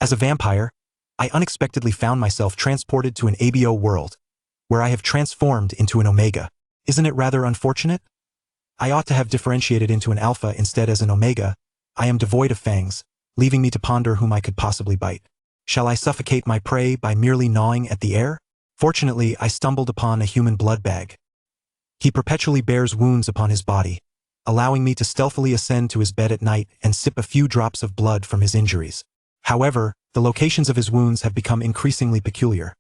As a vampire, I unexpectedly found myself transported to an ABO world, where I have transformed into an Omega. Isn't it rather unfortunate? I ought to have differentiated into an Alpha instead. As an Omega, I am devoid of fangs, leaving me to ponder whom I could possibly bite. Shall I suffocate my prey by merely gnawing at the air? Fortunately, I stumbled upon a human blood bag. He perpetually bears wounds upon his body, allowing me to stealthily ascend to his bed at night and sip a few drops of blood from his injuries. However, the locations of his wounds have become increasingly peculiar.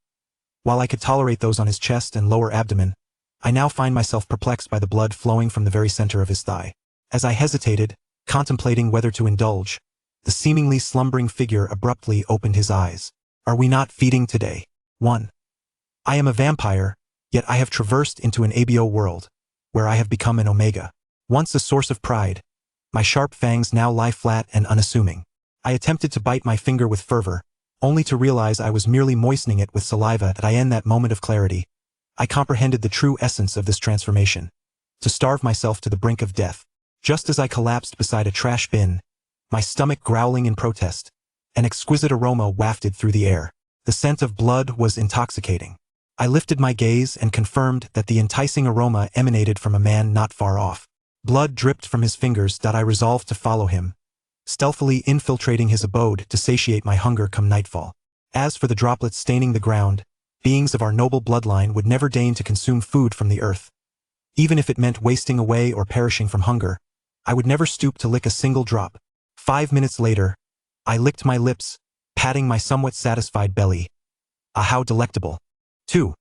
While I could tolerate those on his chest and lower abdomen, I now find myself perplexed by the blood flowing from the very center of his thigh. As I hesitated, contemplating whether to indulge, the seemingly slumbering figure abruptly opened his eyes. Are we not feeding today? 1. I am a vampire, yet I have traversed into an ABO world, where I have become an Omega. Once a source of pride, my sharp fangs now lie flat and unassuming. I attempted to bite my finger with fervor, only to realize I was merely moistening it with saliva. In that moment of clarity, I comprehended the true essence of this transformation: to starve myself to the brink of death. Just as I collapsed beside a trash bin, my stomach growling in protest, an exquisite aroma wafted through the air. The scent of blood was intoxicating. I lifted my gaze and confirmed that the enticing aroma emanated from a man not far off. Blood dripped from his fingers. I resolved to follow him, stealthily infiltrating his abode to satiate my hunger come nightfall. As for the droplets staining the ground, beings of our noble bloodline would never deign to consume food from the earth. Even if it meant wasting away or perishing from hunger, I would never stoop to lick a single drop. 5 minutes later, I licked my lips, patting my somewhat satisfied belly. Ah, how delectable. 2.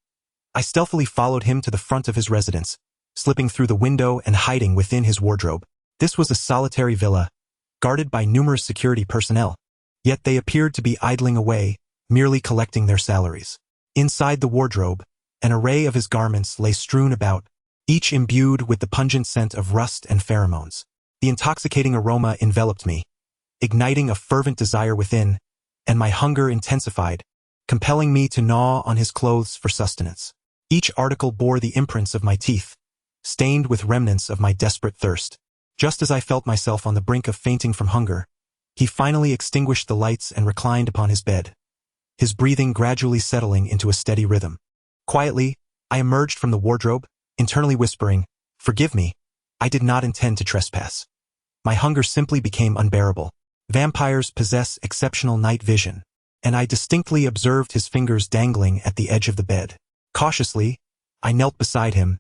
I stealthily followed him to the front of his residence, slipping through the window and hiding within his wardrobe. This was a solitary villa, guarded by numerous security personnel, yet they appeared to be idling away, merely collecting their salaries. Inside the wardrobe, an array of his garments lay strewn about, each imbued with the pungent scent of rust and pheromones. The intoxicating aroma enveloped me, igniting a fervent desire within, and my hunger intensified, compelling me to gnaw on his clothes for sustenance. Each article bore the imprints of my teeth, stained with remnants of my desperate thirst. Just as I felt myself on the brink of fainting from hunger, he finally extinguished the lights and reclined upon his bed, his breathing gradually settling into a steady rhythm. Quietly, I emerged from the wardrobe, internally whispering, "Forgive me, I did not intend to trespass." My hunger simply became unbearable. Vampires possess exceptional night vision, and I distinctly observed his fingers dangling at the edge of the bed. Cautiously, I knelt beside him,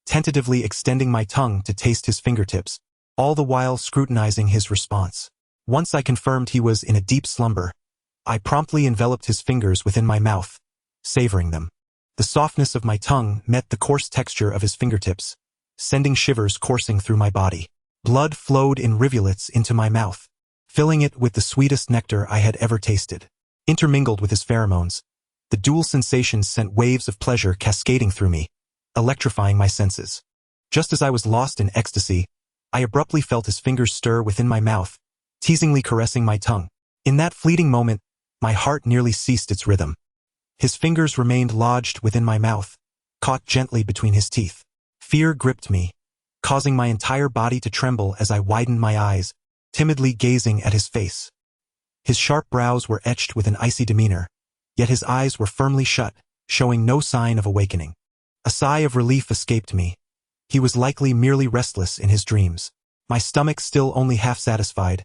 tentatively extending my tongue to taste his fingertips, all the while scrutinizing his response. Once I confirmed he was in a deep slumber, I promptly enveloped his fingers within my mouth, savoring them. The softness of my tongue met the coarse texture of his fingertips, sending shivers coursing through my body. Blood flowed in rivulets into my mouth, filling it with the sweetest nectar I had ever tasted. Intermingled with his pheromones, the dual sensations sent waves of pleasure cascading through me, electrifying my senses. Just as I was lost in ecstasy, I abruptly felt his fingers stir within my mouth, teasingly caressing my tongue. In that fleeting moment, my heart nearly ceased its rhythm. His fingers remained lodged within my mouth, caught gently between his teeth. Fear gripped me, causing my entire body to tremble as I widened my eyes, timidly gazing at his face. His sharp brows were etched with an icy demeanor, yet his eyes were firmly shut, showing no sign of awakening. A sigh of relief escaped me. He was likely merely restless in his dreams. My stomach still only half satisfied,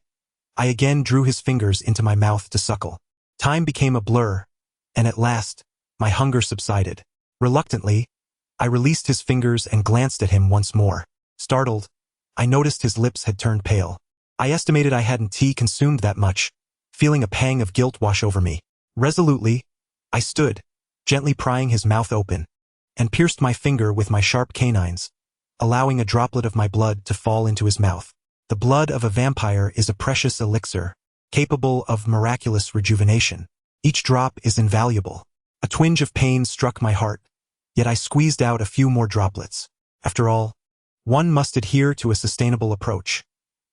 I again drew his fingers into my mouth to suckle. Time became a blur, and at last, my hunger subsided. Reluctantly, I released his fingers and glanced at him once more. Startled, I noticed his lips had turned pale. I estimated I hadn't consumed that much, feeling a pang of guilt wash over me. Resolutely, I stood, gently prying his mouth open, and pierced my finger with my sharp canines, allowing a droplet of my blood to fall into his mouth. The blood of a vampire is a precious elixir, capable of miraculous rejuvenation. Each drop is invaluable. A twinge of pain struck my heart, yet I squeezed out a few more droplets. After all, one must adhere to a sustainable approach.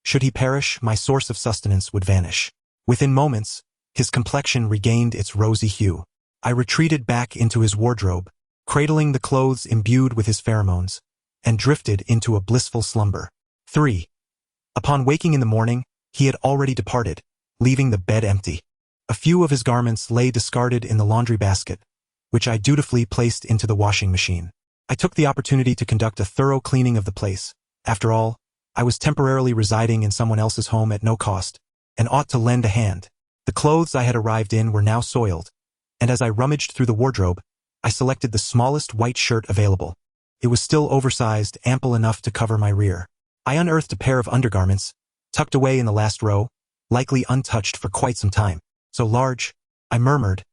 Should he perish, my source of sustenance would vanish. Within moments, his complexion regained its rosy hue. I retreated back into his wardrobe, cradling the clothes imbued with his pheromones, and drifted into a blissful slumber. 3. Upon waking in the morning, he had already departed, leaving the bed empty. A few of his garments lay discarded in the laundry basket, which I dutifully placed into the washing machine. I took the opportunity to conduct a thorough cleaning of the place. After all, I was temporarily residing in someone else's home at no cost, and ought to lend a hand. The clothes I had arrived in were now soiled, and as I rummaged through the wardrobe, I selected the smallest white shirt available. It was still oversized, ample enough to cover my rear. I unearthed a pair of undergarments, tucked away in the last row, likely untouched for quite some time. So large, I murmured,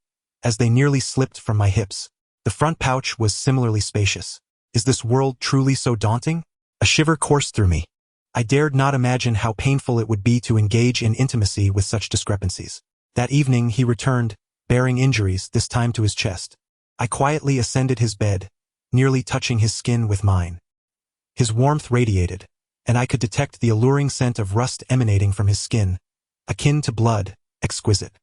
as they nearly slipped from my hips. The front pouch was similarly spacious. Is this world truly so daunting? A shiver coursed through me. I dared not imagine how painful it would be to engage in intimacy with such discrepancies. That evening he returned, bearing injuries, this time to his chest. I quietly ascended his bed, nearly touching his skin with mine. His warmth radiated, and I could detect the alluring scent of rust emanating from his skin, akin to blood, exquisite.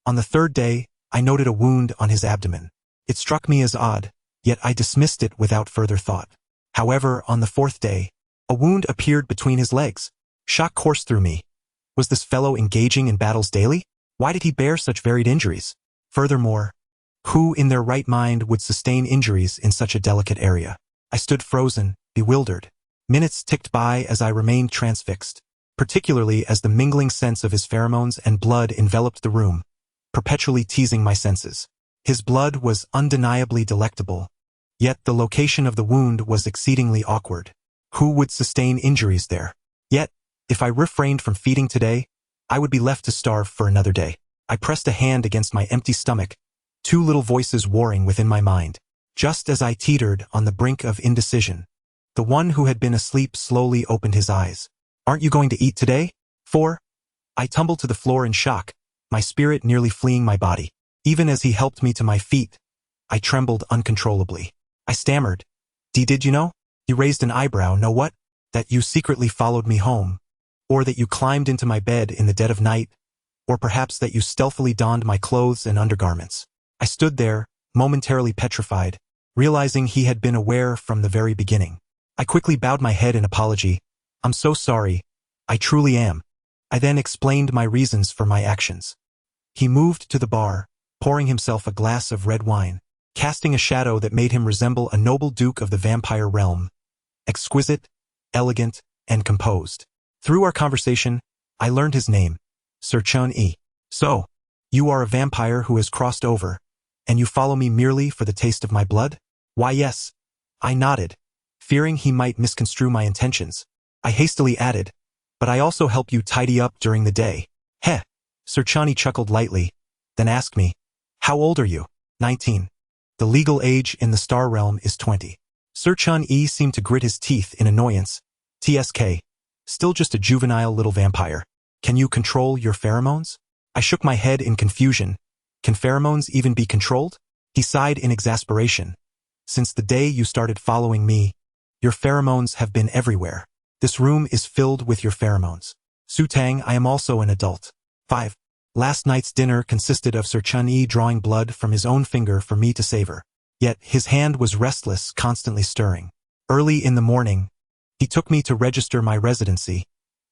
On the third day, I noted a wound on his abdomen. It struck me as odd, yet I dismissed it without further thought. However, on the fourth day, a wound appeared between his legs. Shock coursed through me. Was this fellow engaging in battles daily? Why did he bear such varied injuries? Furthermore, who in their right mind would sustain injuries in such a delicate area? I stood frozen, bewildered. Minutes ticked by as I remained transfixed, particularly as the mingling scents of his pheromones and blood enveloped the room, perpetually teasing my senses. His blood was undeniably delectable, yet the location of the wound was exceedingly awkward. Who would sustain injuries there? Yet, if I refrained from feeding today, I would be left to starve for another day. I pressed a hand against my empty stomach, two little voices warring within my mind. Just as I teetered on the brink of indecision, the one who had been asleep slowly opened his eyes. Aren't you going to eat today? 4. I tumbled to the floor in shock, my spirit nearly fleeing my body. Even as he helped me to my feet, I trembled uncontrollably. I stammered, Did you know? He raised an eyebrow. Know what? That you secretly followed me home, or that you climbed into my bed in the dead of night, or perhaps that you stealthily donned my clothes and undergarments. I stood there, momentarily petrified, realizing he had been aware from the very beginning. I quickly bowed my head in apology. I'm so sorry. I truly am. I then explained my reasons for my actions. He moved to the bar, pouring himself a glass of red wine, casting a shadow that made him resemble a noble duke of the vampire realm, exquisite, elegant, and composed. Through our conversation, I learned his name, Sir Chun-Yi. So, you are a vampire who has crossed over, and you follow me merely for the taste of my blood? Why, yes. I nodded, fearing he might misconstrue my intentions. I hastily added, but I also help you tidy up during the day. Heh. Sir Chun-Yi chuckled lightly, then asked me, How old are you? 19. The legal age in the star realm is 20. Sir Chun-Yi seemed to grit his teeth in annoyance. TSK. Still just a juvenile little vampire. Can you control your pheromones? I shook my head in confusion. Can pheromones even be controlled? He sighed in exasperation. Since the day you started following me, your pheromones have been everywhere. This room is filled with your pheromones. Sutang, I am also an adult. 5. Last night's dinner consisted of Sir Chun-Yi drawing blood from his own finger for me to savor. Yet his hand was restless, constantly stirring. Early in the morning, he took me to register my residency,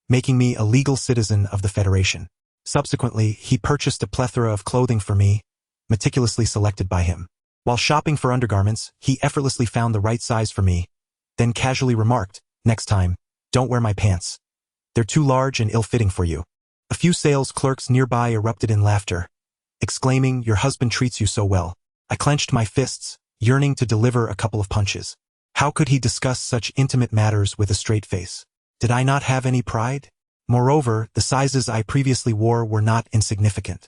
making me a legal citizen of the Federation. Subsequently, he purchased a plethora of clothing for me, meticulously selected by him. While shopping for undergarments, he effortlessly found the right size for me, then casually remarked, Next time, don't wear my pants. They're too large and ill-fitting for you. A few sales clerks nearby erupted in laughter, exclaiming, Your husband treats you so well. I clenched my fists, yearning to deliver a couple of punches. How could he discuss such intimate matters with a straight face? Did I not have any pride? Moreover, the sizes I previously wore were not insignificant.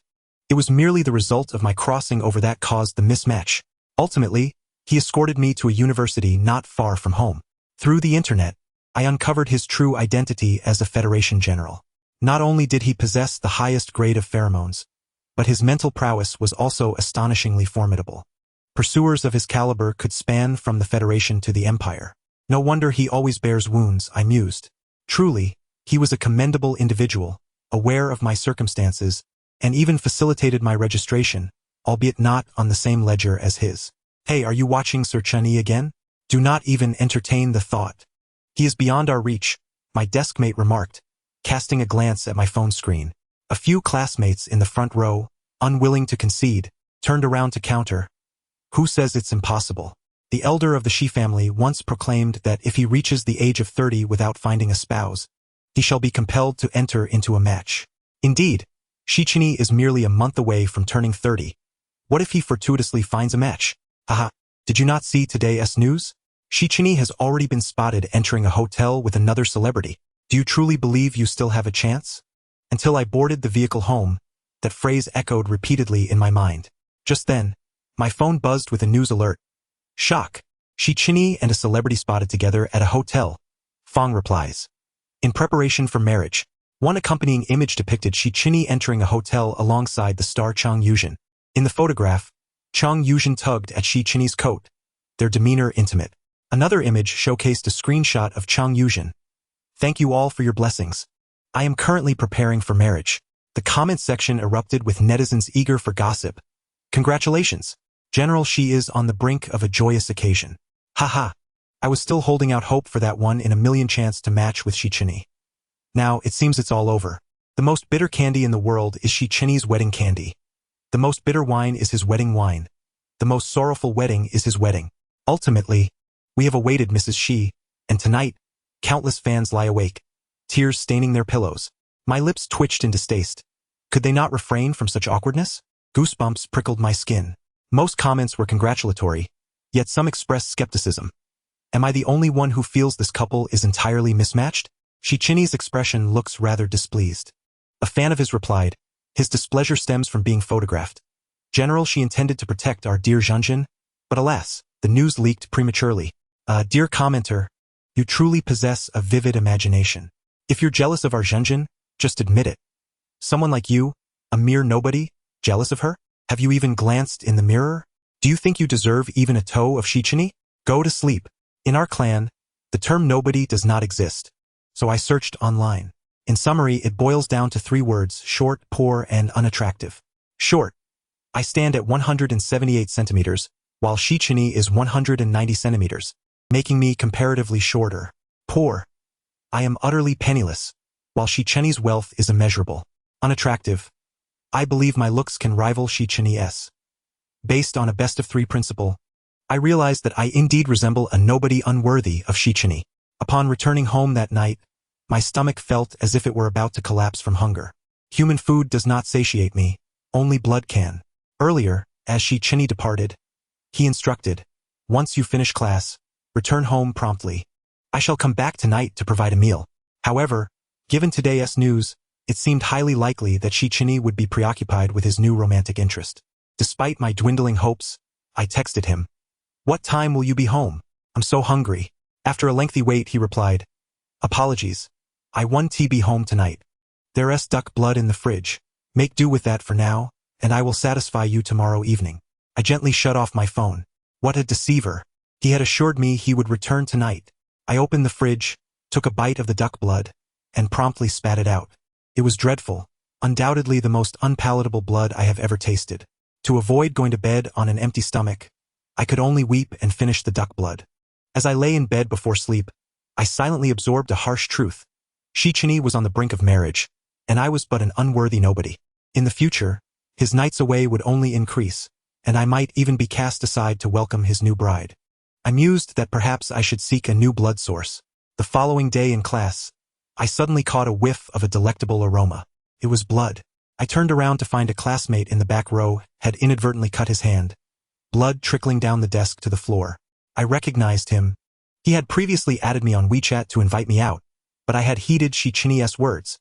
It was merely the result of my crossing over that caused the mismatch. Ultimately, he escorted me to a university not far from home. Through the internet, I uncovered his true identity as a Federation general. Not only did he possess the highest grade of pheromones, but his mental prowess was also astonishingly formidable. Pursuers of his caliber could span from the Federation to the Empire. No wonder he always bears wounds, I mused. Truly, he was a commendable individual, aware of my circumstances, and even facilitated my registration, albeit not on the same ledger as his. Hey, are you watching Sir Chun-Yi again? Do not even entertain the thought. He is beyond our reach, my deskmate remarked, casting a glance at my phone screen. A few classmates in the front row, unwilling to concede, turned around to counter. Who says it's impossible? The elder of the Shi family once proclaimed that if he reaches the age of 30 without finding a spouse, he shall be compelled to enter into a match. Indeed, Shichini is merely a month away from turning 30. What if he fortuitously finds a match? Haha, did you not see today's news? Shichini has already been spotted entering a hotel with another celebrity. Do you truly believe you still have a chance? Until I boarded the vehicle home, that phrase echoed repeatedly in my mind. Just then, my phone buzzed with a news alert. Shock. Shichini and a celebrity spotted together at a hotel. Fong replies. In preparation for marriage. One accompanying image depicted Shichini entering a hotel alongside the star Chang Yuzhen. In the photograph, Chang Yuzhen tugged at Shichini's coat, their demeanor intimate. Another image showcased a screenshot of Chang Yuzhen. Thank you all for your blessings. I am currently preparing for marriage. The comment section erupted with netizens eager for gossip. Congratulations. General Shi is on the brink of a joyous occasion. Haha. I was still holding out hope for that 1 in a million chance to match with Shichini. Now, it seems it's all over. The most bitter candy in the world is Shichini's wedding candy. The most bitter wine is his wedding wine. The most sorrowful wedding is his wedding. Ultimately, we have awaited Mrs. Shi, and tonight, countless fans lie awake, tears staining their pillows. My lips twitched in distaste. Could they not refrain from such awkwardness? Goosebumps prickled my skin. Most comments were congratulatory, yet some expressed skepticism. Am I the only one who feels this couple is entirely mismatched? Shichini's expression looks rather displeased. A fan of his replied, his displeasure stems from being photographed. General, she intended to protect our dear Zhenjin, but alas, the news leaked prematurely. Dear commenter, you truly possess a vivid imagination. If you're jealous of our Zhenjin, just admit it. Someone like you, a mere nobody, jealous of her? Have you even glanced in the mirror? Do you think you deserve even a toe of Shichini? Go to sleep. In our clan, the term nobody does not exist. So I searched online. In summary, it boils down to 3 words: short, poor, and unattractive. Short. I stand at 178 centimeters, while Shichini is 190 centimeters, making me comparatively shorter. Poor. I am utterly penniless, while Shichini's wealth is immeasurable. Unattractive. I believe my looks can rival Shichini's. Based on a best-of-3 principle, I realized that I indeed resemble a nobody unworthy of Shichini. Upon returning home that night, my stomach felt as if it were about to collapse from hunger. Human food does not satiate me, only blood can. Earlier, as Shichini departed, he instructed, once you finish class, return home promptly. I shall come back tonight to provide a meal. However, given today's news, it seemed highly likely that Shichini would be preoccupied with his new romantic interest. Despite my dwindling hopes, I texted him. What time will you be home? I'm so hungry. After a lengthy wait, he replied, apologies. I won't be home tonight. There's duck blood in the fridge. Make do with that for now, and I will satisfy you tomorrow evening. I gently shut off my phone. What a deceiver. He had assured me he would return tonight. I opened the fridge, took a bite of the duck blood, and promptly spat it out. It was dreadful, undoubtedly the most unpalatable blood I have ever tasted. To avoid going to bed on an empty stomach, I could only weep and finish the duck blood. As I lay in bed before sleep, I silently absorbed a harsh truth. Shichini was on the brink of marriage, and I was but an unworthy nobody. In the future, his nights away would only increase, and I might even be cast aside to welcome his new bride. I mused that perhaps I should seek a new blood source. The following day in class, I suddenly caught a whiff of a delectable aroma. It was blood. I turned around to find a classmate in the back row had inadvertently cut his hand. Blood trickling down the desk to the floor. I recognized him. He had previously added me on WeChat to invite me out, but I had heeded Shichini's words.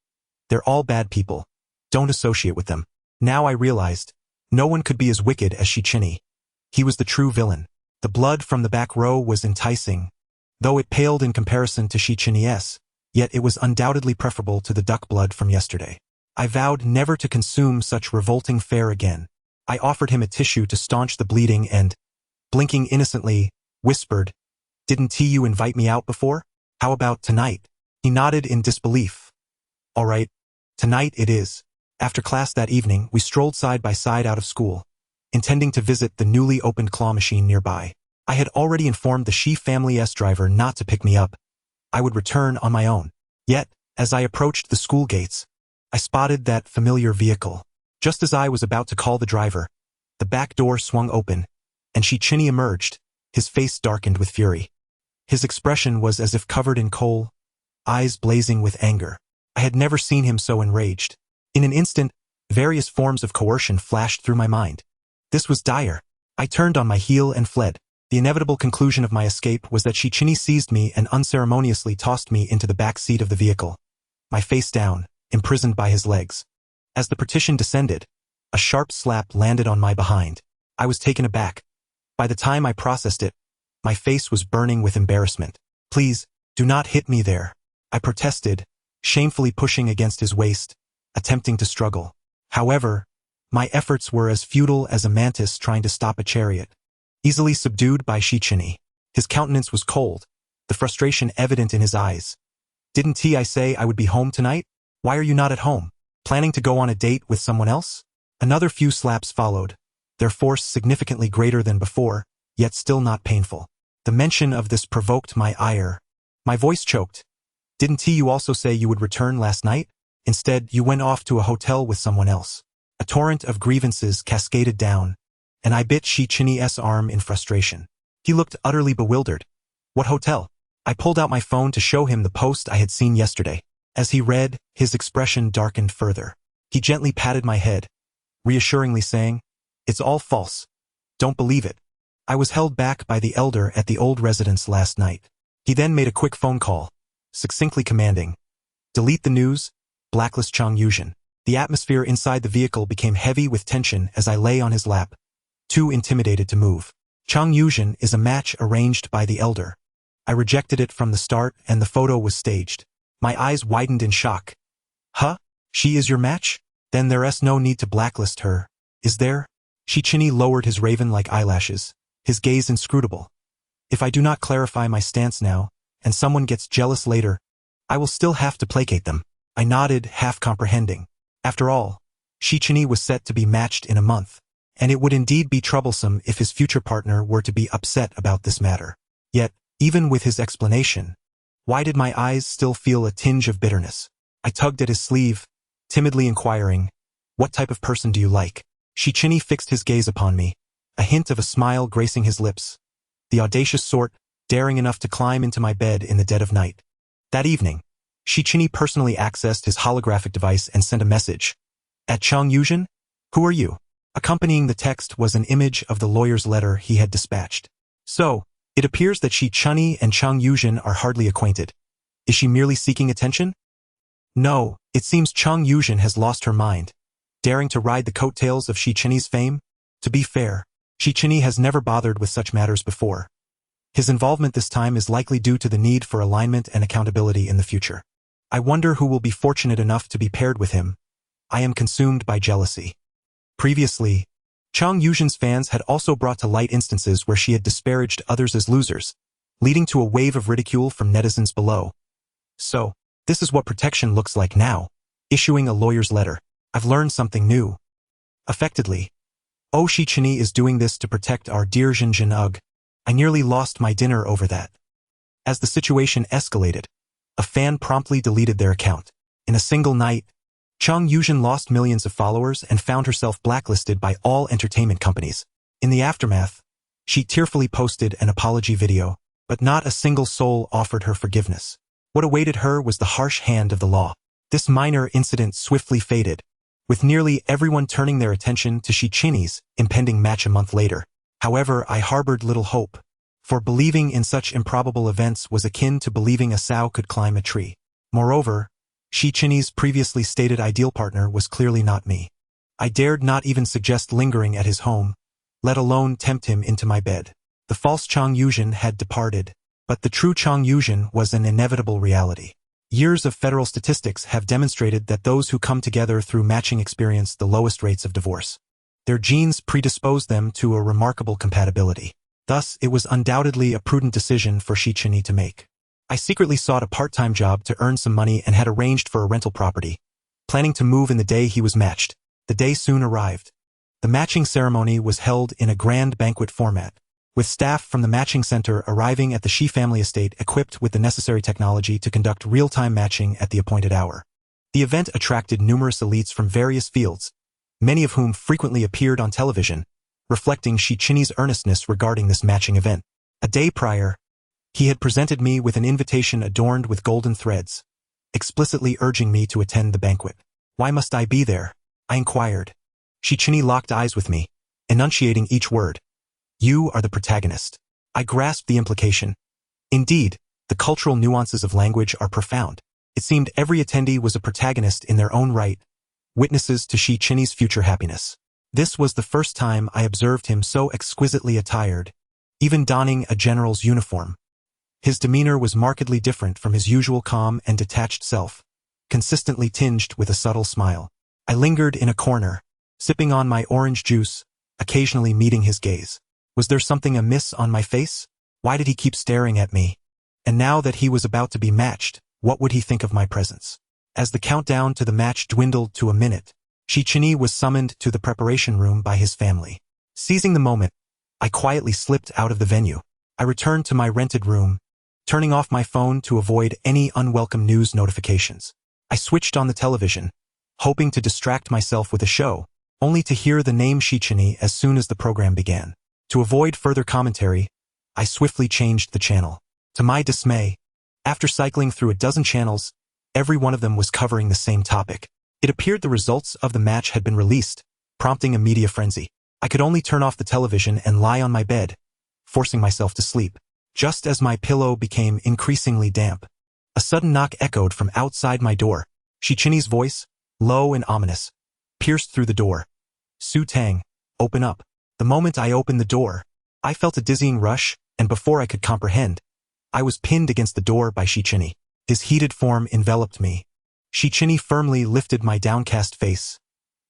They're all bad people. Don't associate with them. Now I realized, no one could be as wicked as Shichini. He was the true villain. The blood from the back row was enticing. Though it paled in comparison to Shichini's, yet it was undoubtedly preferable to the duck blood from yesterday. I vowed never to consume such revolting fare again. I offered him a tissue to staunch the bleeding and, blinking innocently, whispered, Didn't you invite me out before? How about tonight? He nodded in disbelief. All right, tonight it is. After class that evening, we strolled side by side out of school, intending to visit the newly opened claw machine nearby. I had already informed the Shi family's driver not to pick me up. I would return on my own. Yet, as I approached the school gates, I spotted that familiar vehicle. Just as I was about to call the driver, the back door swung open, and Shichini emerged, his face darkened with fury. His expression was as if covered in coal, eyes blazing with anger. I had never seen him so enraged. In an instant, various forms of coercion flashed through my mind. This was dire. I turned on my heel and fled. The inevitable conclusion of my escape was that Shichini seized me and unceremoniously tossed me into the back seat of the vehicle, my face down, imprisoned by his legs. As the partition descended, a sharp slap landed on my behind. I was taken aback. By the time I processed it, my face was burning with embarrassment. "Please, do not hit me there," I protested, shamefully pushing against his waist, attempting to struggle. However, my efforts were as futile as a mantis trying to stop a chariot. Easily subdued by Shichini, his countenance was cold, the frustration evident in his eyes. "Didn't I say I would be home tonight? Why are you not at home? Planning to go on a date with someone else?" Another few slaps followed, their force significantly greater than before, yet still not painful. The mention of this provoked my ire. My voice choked. "Didn't you also say you would return last night? Instead, you went off to a hotel with someone else." A torrent of grievances cascaded down, and I bit Shichini's arm in frustration. He looked utterly bewildered. "What hotel?" I pulled out my phone to show him the post I had seen yesterday. As he read, his expression darkened further. He gently patted my head, reassuringly saying, "It's all false. Don't believe it. I was held back by the elder at the old residence last night." He then made a quick phone call, succinctly commanding, "Delete the news, blacklist Chang Yuzhen." The atmosphere inside the vehicle became heavy with tension as I lay on his lap, too intimidated to move. Chang Yuzhen is a match arranged by the elder. I rejected it from the start and the photo was staged. My eyes widened in shock. "Huh? She is your match? Then there's no need to blacklist her, is there?" Shichini lowered his raven-like eyelashes, his gaze inscrutable. "If I do not clarify my stance now, and someone gets jealous later, I will still have to placate them." I nodded, half comprehending. After all, Shichini was set to be matched in a month, and it would indeed be troublesome if his future partner were to be upset about this matter. Yet, even with his explanation, why did my eyes still feel a tinge of bitterness? I tugged at his sleeve, timidly inquiring, "What type of person do you like?" Shichini fixed his gaze upon me, a hint of a smile gracing his lips. The audacious sort, daring enough to climb into my bed in the dead of night. That evening, Shichini personally accessed his holographic device and sent a message. "At Chang Yuzhen? Who are you?" Accompanying the text was an image of the lawyer's letter he had dispatched. "So, it appears that Shichini and Chang Yuzhen are hardly acquainted. Is she merely seeking attention?" "No, it seems Chang Yuzhen has lost her mind, daring to ride the coattails of Shichini's fame. To be fair, Shichini has never bothered with such matters before. His involvement this time is likely due to the need for alignment and accountability in the future. I wonder who will be fortunate enough to be paired with him. I am consumed by jealousy." Previously, Chang Yuzhen's fans had also brought to light instances where she had disparaged others as losers, leading to a wave of ridicule from netizens below. So, this is what protection looks like now, issuing a lawyer's letter. I've learned something new. Affectedly, Shichini is doing this to protect our dear Zhenjin Ugh. I nearly lost my dinner over that. As the situation escalated, a fan promptly deleted their account. In a single night, Chang Yuzhen lost millions of followers and found herself blacklisted by all entertainment companies. In the aftermath, she tearfully posted an apology video, but not a single soul offered her forgiveness. What awaited her was the harsh hand of the law. This minor incident swiftly faded, with nearly everyone turning their attention to Shichini's impending match a month later. However, I harbored little hope, for believing in such improbable events was akin to believing a sow could climb a tree. Moreover, Shichini's previously stated ideal partner was clearly not me. I dared not even suggest lingering at his home, let alone tempt him into my bed. The false Chang Yuzhen had departed, but the true Chang Yuzhen was an inevitable reality. Years of federal statistics have demonstrated that those who come together through matching experience the lowest rates of divorce. Their genes predispose them to a remarkable compatibility. Thus, it was undoubtedly a prudent decision for Shichini to make. I secretly sought a part-time job to earn some money and had arranged for a rental property, planning to move in the day he was matched. The day soon arrived. The matching ceremony was held in a grand banquet format, with staff from the matching center arriving at the Shi family estate equipped with the necessary technology to conduct real-time matching at the appointed hour. The event attracted numerous elites from various fields, many of whom frequently appeared on television, reflecting Shichini's earnestness regarding this matching event. A day prior, he had presented me with an invitation adorned with golden threads, explicitly urging me to attend the banquet. Why must I be there? I inquired. Shichini locked eyes with me, enunciating each word. You are the protagonist. I grasped the implication. Indeed, the cultural nuances of language are profound. It seemed every attendee was a protagonist in their own right, witnesses to Shichini's future happiness. This was the first time I observed him so exquisitely attired, even donning a general's uniform. His demeanor was markedly different from his usual calm and detached self, consistently tinged with a subtle smile. I lingered in a corner, sipping on my orange juice, occasionally meeting his gaze. Was there something amiss on my face? Why did he keep staring at me? And now that he was about to be matched, what would he think of my presence? As the countdown to the match dwindled to a minute, Shichini was summoned to the preparation room by his family. Seizing the moment, I quietly slipped out of the venue. I returned to my rented room, turning off my phone to avoid any unwelcome news notifications. I switched on the television, hoping to distract myself with a show, only to hear the name Shichini as soon as the program began. To avoid further commentary, I swiftly changed the channel. To my dismay, after cycling through a dozen channels, every one of them was covering the same topic. It appeared the results of the match had been released, prompting a media frenzy. I could only turn off the television and lie on my bed, forcing myself to sleep. Just as my pillow became increasingly damp, a sudden knock echoed from outside my door. Shichini's voice, low and ominous, pierced through the door. Su Tang, open up. The moment I opened the door, I felt a dizzying rush, and before I could comprehend, I was pinned against the door by Shichini. His heated form enveloped me. Shichini firmly lifted my downcast face.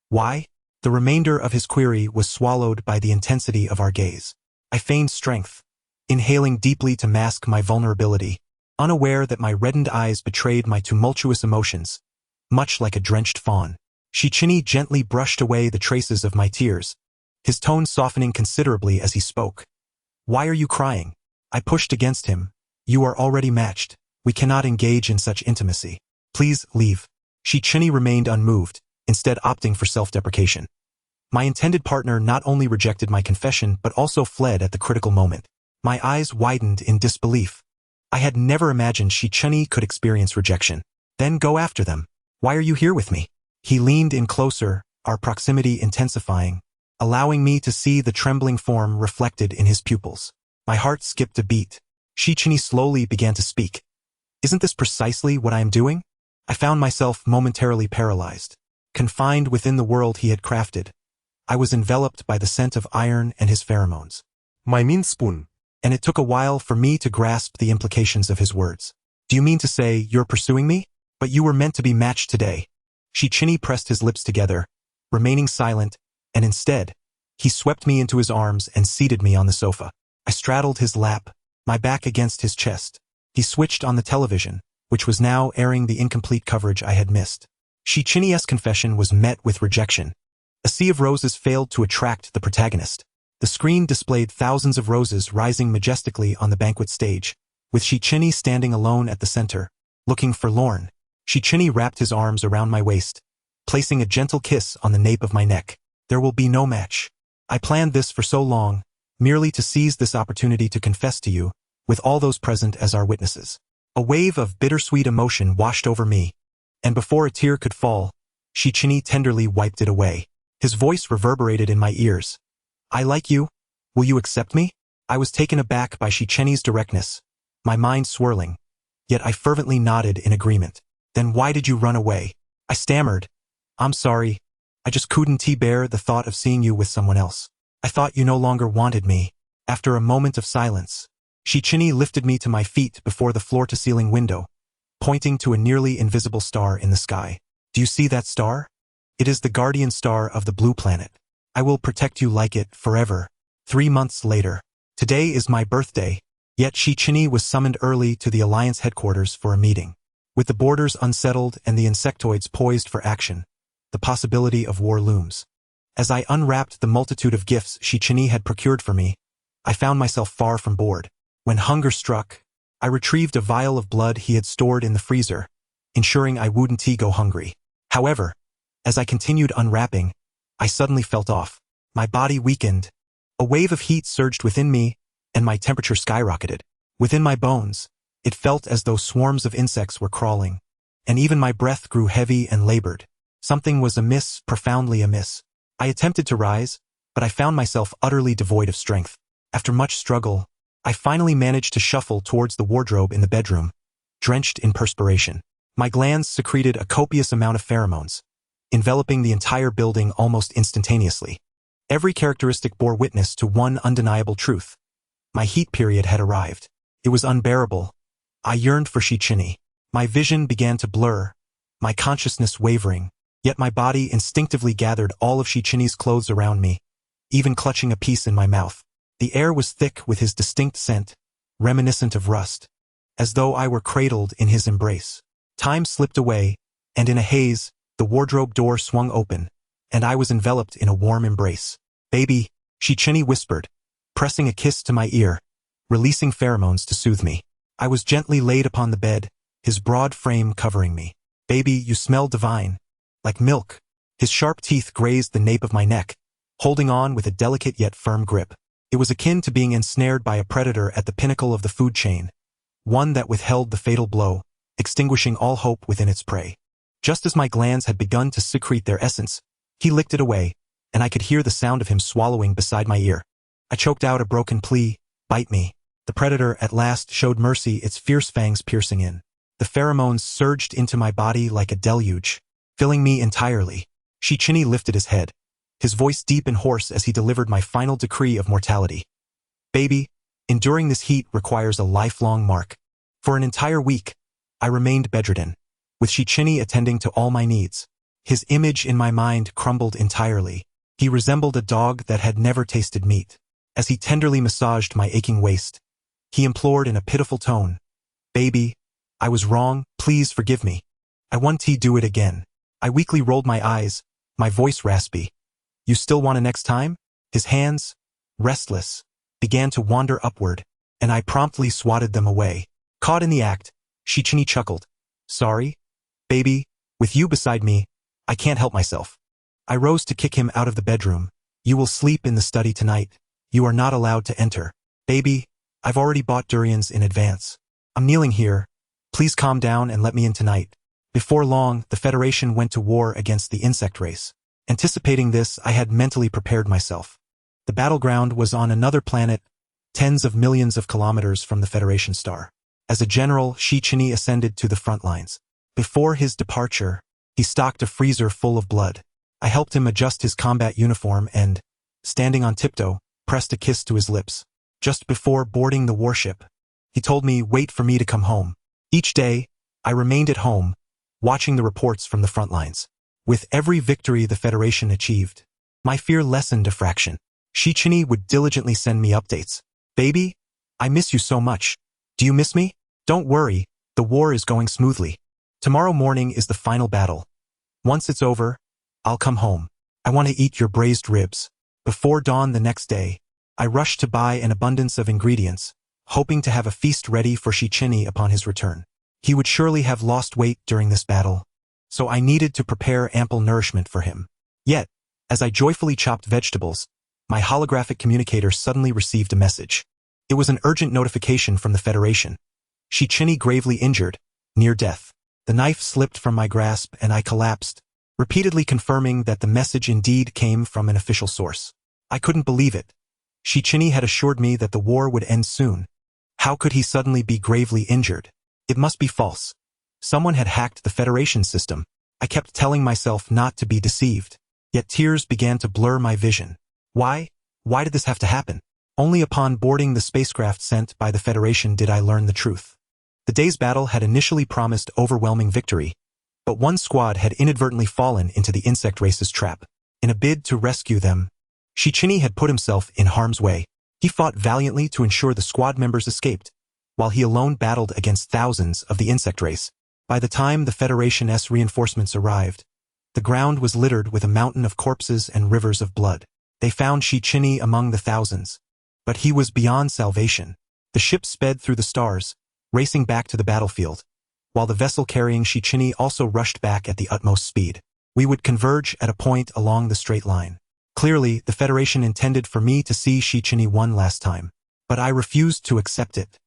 Why? The remainder of his query was swallowed by the intensity of our gaze. I feigned strength, inhaling deeply to mask my vulnerability, unaware that my reddened eyes betrayed my tumultuous emotions, much like a drenched fawn. Shichini gently brushed away the traces of my tears, his tone softening considerably as he spoke. Why are you crying? I pushed against him. You are already matched. We cannot engage in such intimacy. Please leave. Shichini remained unmoved, instead opting for self-deprecation. My intended partner not only rejected my confession but also fled at the critical moment. My eyes widened in disbelief. I had never imagined Shichini could experience rejection. Then go after them. Why are you here with me? He leaned in closer, our proximity intensifying, allowing me to see the trembling form reflected in his pupils. My heart skipped a beat. Shichini slowly began to speak. Isn't this precisely what I am doing? I found myself momentarily paralyzed. Confined within the world he had crafted, I was enveloped by the scent of iron and his pheromones. My mint spoon. And it took a while for me to grasp the implications of his words. Do you mean to say you're pursuing me? But you were meant to be matched today. Shichini pressed his lips together, remaining silent, and instead, he swept me into his arms and seated me on the sofa. I straddled his lap, my back against his chest. He switched on the television, which was now airing the incomplete coverage I had missed. Shichini's confession was met with rejection. A sea of roses failed to attract the protagonist. The screen displayed thousands of roses rising majestically on the banquet stage, with Shichini standing alone at the center, looking forlorn. Shichini wrapped his arms around my waist, placing a gentle kiss on the nape of my neck. There will be no match. I planned this for so long, merely to seize this opportunity to confess to you, with all those present as our witnesses. A wave of bittersweet emotion washed over me, and before a tear could fall, Shichini tenderly wiped it away. His voice reverberated in my ears. I like you. Will you accept me? I was taken aback by Shichini's directness, my mind swirling, yet I fervently nodded in agreement. Then why did you run away? I stammered. I'm sorry. I just couldn't bear the thought of seeing you with someone else. I thought you no longer wanted me. After a moment of silence, Shichini lifted me to my feet before the floor-to-ceiling window, pointing to a nearly invisible star in the sky. Do you see that star? It is the guardian star of the blue planet. I will protect you like it forever. 3 months later. Today is my birthday, yet Shichini was summoned early to the Alliance headquarters for a meeting. With the borders unsettled and the insectoids poised for action, the possibility of war looms. As I unwrapped the multitude of gifts Shichini had procured for me, I found myself far from bored. When hunger struck, I retrieved a vial of blood he had stored in the freezer, ensuring I wouldn't go hungry. However, as I continued unwrapping, I suddenly felt off. My body weakened. A wave of heat surged within me, and my temperature skyrocketed. Within my bones, it felt as though swarms of insects were crawling, and even my breath grew heavy and labored. Something was amiss, profoundly amiss. I attempted to rise, but I found myself utterly devoid of strength. After much struggle, I finally managed to shuffle towards the wardrobe in the bedroom, drenched in perspiration. My glands secreted a copious amount of pheromones, enveloping the entire building almost instantaneously. Every characteristic bore witness to one undeniable truth. My heat period had arrived. It was unbearable. I yearned for Shichini. My vision began to blur, my consciousness wavering, yet my body instinctively gathered all of Shichini's clothes around me, even clutching a piece in my mouth. The air was thick with his distinct scent, reminiscent of rust, as though I were cradled in his embrace. Time slipped away, and in a haze, the wardrobe door swung open, and I was enveloped in a warm embrace. "Baby," Shichini whispered, pressing a kiss to my ear, releasing pheromones to soothe me. I was gently laid upon the bed, his broad frame covering me. "Baby, you smell divine. Like milk." His sharp teeth grazed the nape of my neck, holding on with a delicate yet firm grip. It was akin to being ensnared by a predator at the pinnacle of the food chain, one that withheld the fatal blow, extinguishing all hope within its prey. Just as my glands had begun to secrete their essence, he licked it away, and I could hear the sound of him swallowing beside my ear. I choked out a broken plea, "Bite me." The predator at last showed mercy, its fierce fangs piercing in. The pheromones surged into my body like a deluge, filling me entirely. Shichini lifted his head, his voice deep and hoarse as he delivered my final decree of mortality. "Baby, enduring this heat requires a lifelong mark." For an entire week, I remained bedridden, with Shichini attending to all my needs. His image in my mind crumbled entirely. He resembled a dog that had never tasted meat. As he tenderly massaged my aching waist, he implored in a pitiful tone, "Baby, I was wrong, please forgive me. I want to do it again." I weakly rolled my eyes, my voice raspy. "You still want it next time?" His hands, restless, began to wander upward, and I promptly swatted them away. Caught in the act, Shichini chuckled. "Sorry? Baby, with you beside me, I can't help myself." I rose to kick him out of the bedroom. "You will sleep in the study tonight. You are not allowed to enter." "Baby, I've already bought durians in advance. I'm kneeling here. Please calm down and let me in tonight." Before long, the Federation went to war against the insect race. Anticipating this, I had mentally prepared myself. The battleground was on another planet, tens of millions of kilometers from the Federation star. As a general, Shichini ascended to the front lines. Before his departure, he stocked a freezer full of blood. I helped him adjust his combat uniform and, standing on tiptoe, pressed a kiss to his lips. Just before boarding the warship, he told me, "Wait for me to come home." Each day, I remained at home, watching the reports from the front lines. With every victory the Federation achieved, my fear lessened a fraction. Shichini would diligently send me updates. "Baby, I miss you so much. Do you miss me? Don't worry, the war is going smoothly. Tomorrow morning is the final battle. Once it's over, I'll come home. I want to eat your braised ribs." Before dawn the next day, I rushed to buy an abundance of ingredients, hoping to have a feast ready for Shichini upon his return. He would surely have lost weight during this battle, so I needed to prepare ample nourishment for him. Yet, as I joyfully chopped vegetables, my holographic communicator suddenly received a message. It was an urgent notification from the Federation. Shichini gravely injured, near death. The knife slipped from my grasp and I collapsed, repeatedly confirming that the message indeed came from an official source. I couldn't believe it. Shichini had assured me that the war would end soon. How could he suddenly be gravely injured? It must be false. Someone had hacked the Federation system. I kept telling myself not to be deceived. Yet tears began to blur my vision. Why? Why did this have to happen? Only upon boarding the spacecraft sent by the Federation did I learn the truth. The day's battle had initially promised overwhelming victory, but one squad had inadvertently fallen into the insect race's trap. In a bid to rescue them, Shichini had put himself in harm's way. He fought valiantly to ensure the squad members escaped, while he alone battled against thousands of the insect race. By the time the Federation's reinforcements arrived, the ground was littered with a mountain of corpses and rivers of blood. They found Shichini among the thousands, but he was beyond salvation. The ship sped through the stars, racing back to the battlefield, while the vessel carrying Shichini also rushed back at the utmost speed. We would converge at a point along the straight line. Clearly, the Federation intended for me to see Shichini one last time. But I refused to accept it.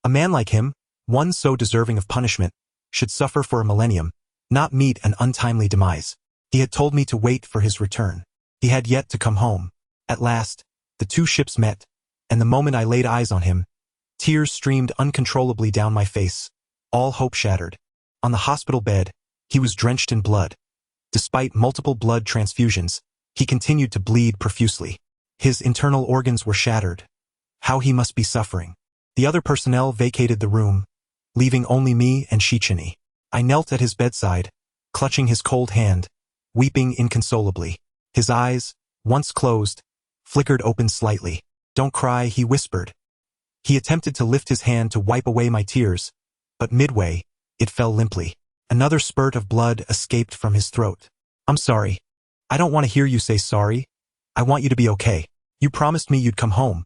A man like him, one so deserving of punishment, should suffer for a millennium, not meet an untimely demise. He had told me to wait for his return. He had yet to come home. At last, the two ships met, and the moment I laid eyes on him, tears streamed uncontrollably down my face, all hope shattered. On the hospital bed, he was drenched in blood. Despite multiple blood transfusions, he continued to bleed profusely. His internal organs were shattered. How he must be suffering. The other personnel vacated the room, leaving only me and Shichini. I knelt at his bedside, clutching his cold hand, weeping inconsolably. His eyes, once closed, flickered open slightly. "Don't cry," he whispered. He attempted to lift his hand to wipe away my tears, but midway, it fell limply. Another spurt of blood escaped from his throat. "I'm sorry. I don't want to hear you say sorry. I want you to be okay. You promised me you'd come home.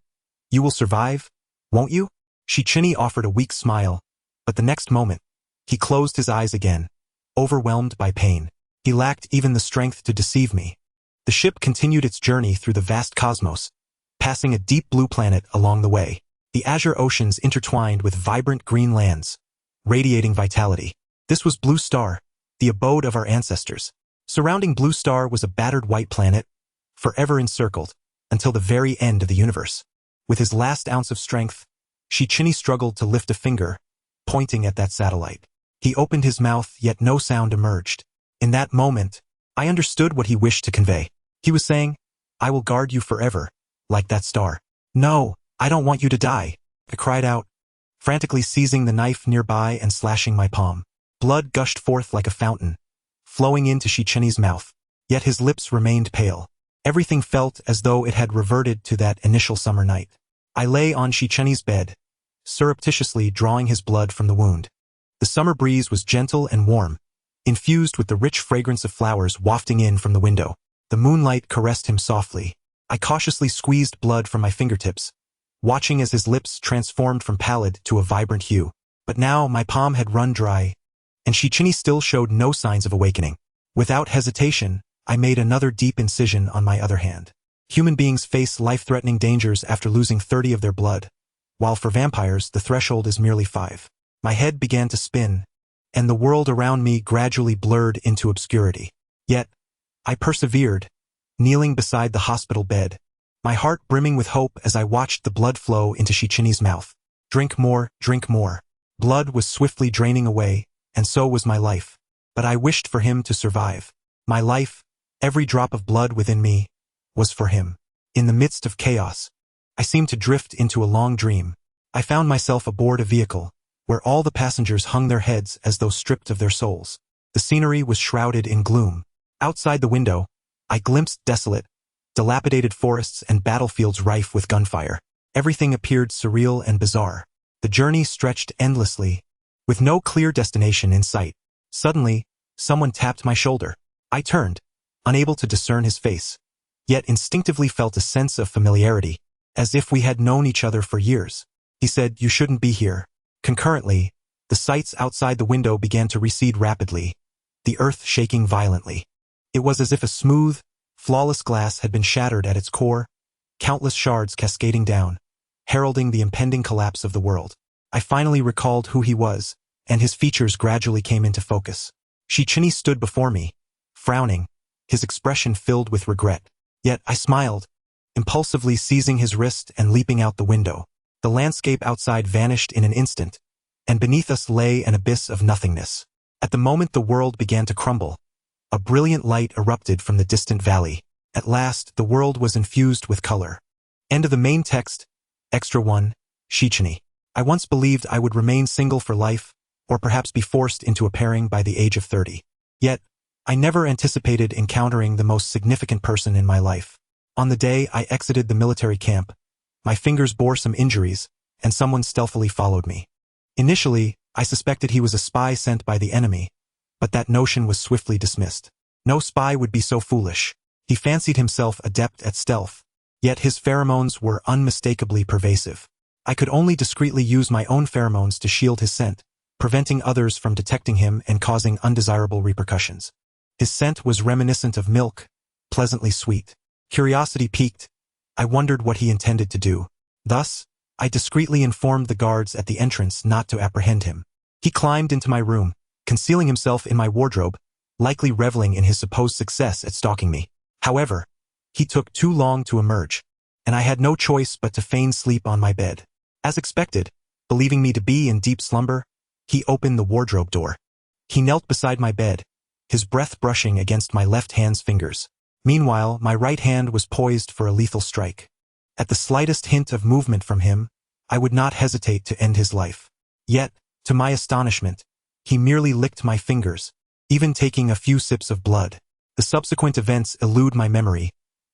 You will survive, won't you?" Shichini offered a weak smile, but the next moment, he closed his eyes again, overwhelmed by pain. He lacked even the strength to deceive me. The ship continued its journey through the vast cosmos, passing a deep blue planet along the way. The azure oceans intertwined with vibrant green lands, radiating vitality. This was Blue Star, the abode of our ancestors. Surrounding Blue Star was a battered white planet, forever encircled, until the very end of the universe. With his last ounce of strength, Shichini struggled to lift a finger, pointing at that satellite. He opened his mouth, yet no sound emerged. In that moment, I understood what he wished to convey. He was saying, "I will guard you forever, like that star." "No, I don't want you to die," I cried out, frantically seizing the knife nearby and slashing my palm. Blood gushed forth like a fountain, flowing into Shichini's mouth, yet his lips remained pale. Everything felt as though it had reverted to that initial summer night. I lay on Shichini's bed, surreptitiously drawing his blood from the wound. The summer breeze was gentle and warm, infused with the rich fragrance of flowers wafting in from the window. The moonlight caressed him softly. I cautiously squeezed blood from my fingertips, watching as his lips transformed from pallid to a vibrant hue. But now my palm had run dry, and Shichini still showed no signs of awakening. Without hesitation, I made another deep incision on my other hand. Human beings face life-threatening dangers after losing 30 of their blood, while for vampires the threshold is merely 5. My head began to spin, and the world around me gradually blurred into obscurity. Yet, I persevered, kneeling beside the hospital bed, my heart brimming with hope as I watched the blood flow into Shichini's mouth. Drink more, drink more. Blood was swiftly draining away, and so was my life. But I wished for him to survive. My life, every drop of blood within me, was for him. In the midst of chaos, I seemed to drift into a long dream. I found myself aboard a vehicle, where all the passengers hung their heads as though stripped of their souls. The scenery was shrouded in gloom. Outside the window, I glimpsed desolate, dilapidated forests and battlefields rife with gunfire. Everything appeared surreal and bizarre. The journey stretched endlessly, with no clear destination in sight. Suddenly, someone tapped my shoulder. I turned, unable to discern his face, yet instinctively felt a sense of familiarity, as if we had known each other for years. He said, "You shouldn't be here." Concurrently, the sights outside the window began to recede rapidly, the earth shaking violently. It was as if a smooth, flawless glass had been shattered at its core, countless shards cascading down, heralding the impending collapse of the world. I finally recalled who he was, and his features gradually came into focus. Shichini stood before me, frowning, his expression filled with regret. Yet I smiled, impulsively seizing his wrist and leaping out the window. The landscape outside vanished in an instant, and beneath us lay an abyss of nothingness. At the moment the world began to crumble, a brilliant light erupted from the distant valley. At last, the world was infused with color. End of the main text, Extra 1, Shichini. I once believed I would remain single for life, or perhaps be forced into a pairing by the age of 30. Yet, I never anticipated encountering the most significant person in my life. On the day I exited the military camp, my fingers bore some injuries, and someone stealthily followed me. Initially, I suspected he was a spy sent by the enemy, but that notion was swiftly dismissed. No spy would be so foolish. He fancied himself adept at stealth, yet his pheromones were unmistakably pervasive. I could only discreetly use my own pheromones to shield his scent, preventing others from detecting him and causing undesirable repercussions. His scent was reminiscent of milk, pleasantly sweet. Curiosity piqued. I wondered what he intended to do. Thus, I discreetly informed the guards at the entrance not to apprehend him. He climbed into my room, concealing himself in my wardrobe, likely reveling in his supposed success at stalking me. However, he took too long to emerge, and I had no choice but to feign sleep on my bed. As expected, believing me to be in deep slumber, he opened the wardrobe door. He knelt beside my bed, his breath brushing against my left hand's fingers. Meanwhile, my right hand was poised for a lethal strike. At the slightest hint of movement from him, I would not hesitate to end his life. Yet, to my astonishment, he merely licked my fingers, even taking a few sips of blood. The subsequent events elude my memory.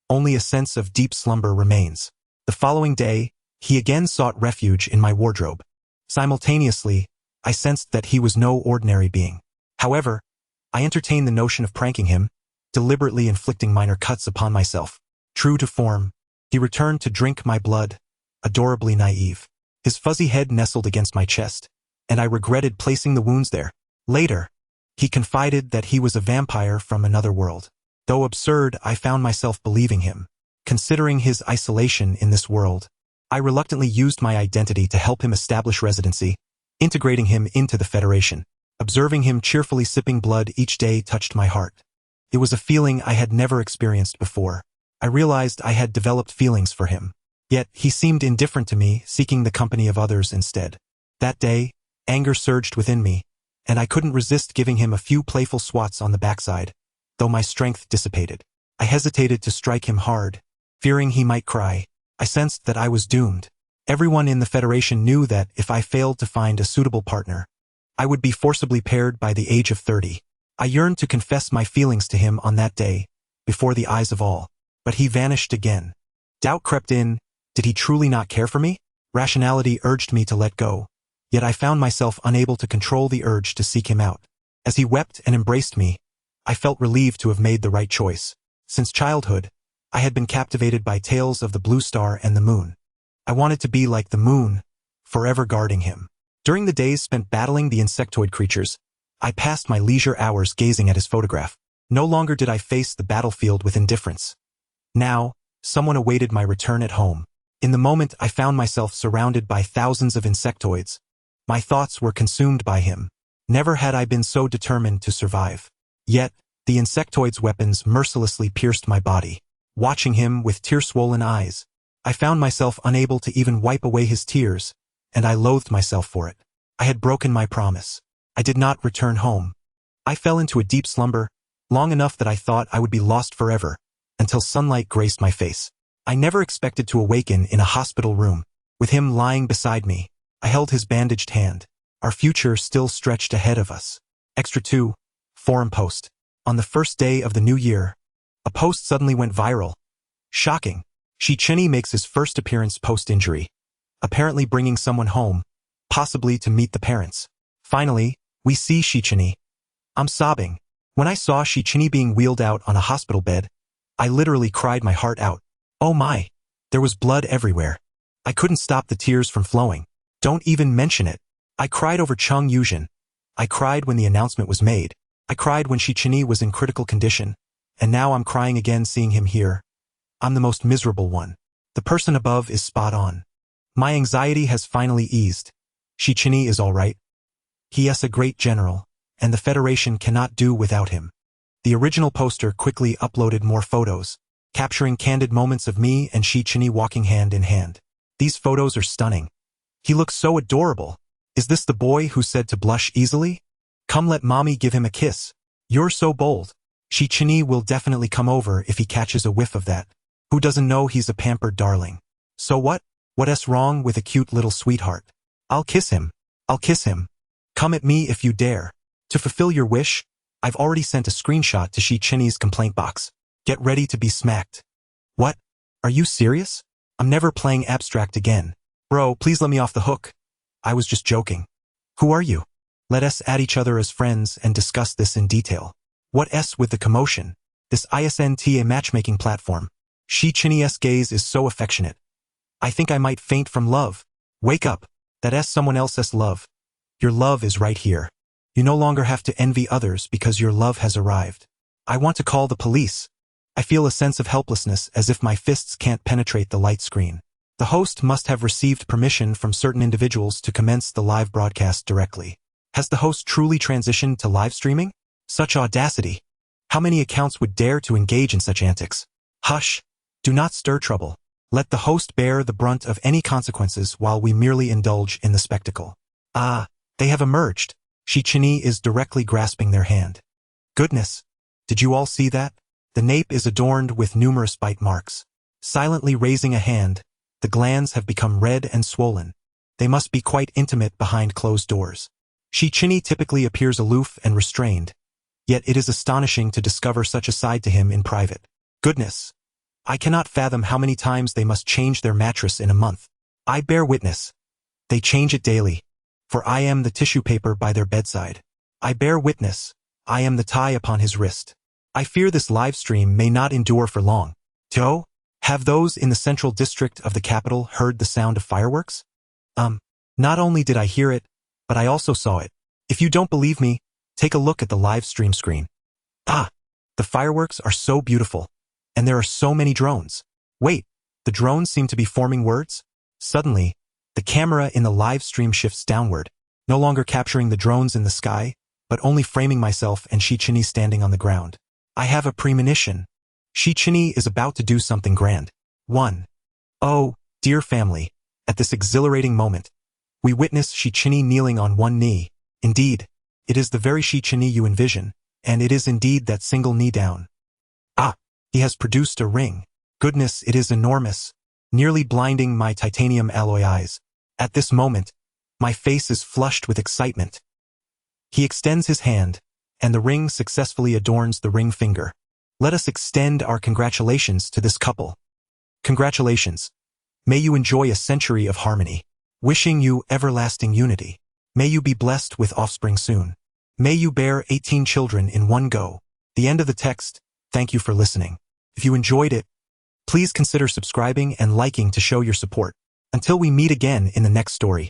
Only a sense of deep slumber remains. The following day, he again sought refuge in my wardrobe. Simultaneously, I sensed that he was no ordinary being. However, I entertained the notion of pranking him, deliberately inflicting minor cuts upon myself. True to form, he returned to drink my blood, adorably naive. His fuzzy head nestled against my chest, and I regretted placing the wounds there. Later, he confided that he was a vampire from another world. Though absurd, I found myself believing him. Considering his isolation in this world, I reluctantly used my identity to help him establish residency, integrating him into the Federation. Observing him cheerfully sipping blood each day touched my heart. It was a feeling I had never experienced before. I realized I had developed feelings for him. Yet, he seemed indifferent to me, seeking the company of others instead. That day, anger surged within me, and I couldn't resist giving him a few playful swats on the backside, though my strength dissipated. I hesitated to strike him hard, fearing he might cry. I sensed that I was doomed. Everyone in the Federation knew that if I failed to find a suitable partner, I would be forcibly paired by the age of 30. I yearned to confess my feelings to him on that day, before the eyes of all. But he vanished again. Doubt crept in. Did he truly not care for me? Rationality urged me to let go, yet I found myself unable to control the urge to seek him out. As he wept and embraced me, I felt relieved to have made the right choice. Since childhood, I had been captivated by tales of the blue star and the moon. I wanted to be like the moon, forever guarding him. During the days spent battling the insectoid creatures, I passed my leisure hours gazing at his photograph. No longer did I face the battlefield with indifference. Now, someone awaited my return at home. In the moment I found myself surrounded by thousands of insectoids. My thoughts were consumed by him. Never had I been so determined to survive. Yet, the insectoid's weapons mercilessly pierced my body. Watching him with tear-swollen eyes, I found myself unable to even wipe away his tears, and I loathed myself for it. I had broken my promise. I did not return home. I fell into a deep slumber, long enough that I thought I would be lost forever, until sunlight graced my face. I never expected to awaken in a hospital room, with him lying beside me. I held his bandaged hand. Our future still stretched ahead of us. Extra 2, Forum Post. On the first day of the new year, a post suddenly went viral. Shocking. Shichini makes his first appearance post-injury, apparently bringing someone home, possibly to meet the parents. Finally, we see Shichini. I'm sobbing. When I saw Shichini being wheeled out on a hospital bed, I literally cried my heart out. Oh my! There was blood everywhere. I couldn't stop the tears from flowing. Don't even mention it. I cried over Chung Yuzhen. I cried when the announcement was made. I cried when Shichini was in critical condition, and now I'm crying again seeing him here. I'm the most miserable one. The person above is spot on. My anxiety has finally eased. Shichini is all right. He is a great general, and the Federation cannot do without him. The original poster quickly uploaded more photos, capturing candid moments of me and Shichini walking hand in hand. These photos are stunning. He looks so adorable. Is this the boy who said to blush easily? Come let mommy give him a kiss. You're so bold. Shichini will definitely come over if he catches a whiff of that. Who doesn't know he's a pampered darling? So what? What's wrong with a cute little sweetheart? I'll kiss him. I'll kiss him. Come at me if you dare. To fulfill your wish, I've already sent a screenshot to Shichini's complaint box. Get ready to be smacked. What? Are you serious? I'm never playing abstract again. Bro, please let me off the hook. I was just joking. Who are you? Let us add each other as friends and discuss this in detail. What s with the commotion? This isn't a matchmaking platform. Shichini's gaze is so affectionate. I think I might faint from love. Wake up. That's someone else's love. Your love is right here. You no longer have to envy others because your love has arrived. I want to call the police. I feel a sense of helplessness as if my fists can't penetrate the light screen. The host must have received permission from certain individuals to commence the live broadcast directly. Has the host truly transitioned to live streaming? Such audacity! How many accounts would dare to engage in such antics? Hush! Do not stir trouble. Let the host bear the brunt of any consequences while we merely indulge in the spectacle. Ah, they have emerged. Shichini is directly grasping their hand. Goodness! Did you all see that? The nape is adorned with numerous bite marks. Silently raising a hand, the glands have become red and swollen. They must be quite intimate behind closed doors. Shichini typically appears aloof and restrained, yet it is astonishing to discover such a side to him in private. Goodness! I cannot fathom how many times they must change their mattress in a month. I bear witness. They change it daily, for I am the tissue paper by their bedside. I bear witness. I am the tie upon his wrist. I fear this live stream may not endure for long. Toe? Have those in the central district of the capital heard the sound of fireworks? Not only did I hear it, but I also saw it. If you don't believe me, take a look at the live stream screen. Ah! The fireworks are so beautiful. And there are so many drones. Wait, the drones seem to be forming words? Suddenly, the camera in the live stream shifts downward, no longer capturing the drones in the sky, but only framing myself and Shichini standing on the ground. I have a premonition. Shichini is about to do something grand. 1. Oh, dear family, at this exhilarating moment, we witness Shichini kneeling on one knee. Indeed, it is the very Shichini you envision, and it is indeed that single knee down. Ah, he has produced a ring. Goodness, it is enormous, nearly blinding my titanium alloy eyes. At this moment, my face is flushed with excitement. He extends his hand, and the ring successfully adorns the ring finger. Let us extend our congratulations to this couple. Congratulations. May you enjoy a century of harmony. Wishing you everlasting unity. May you be blessed with offspring soon. May you bear 18 children in one go. The end of the text. Thank you for listening. If you enjoyed it, please consider subscribing and liking to show your support. Until we meet again in the next story.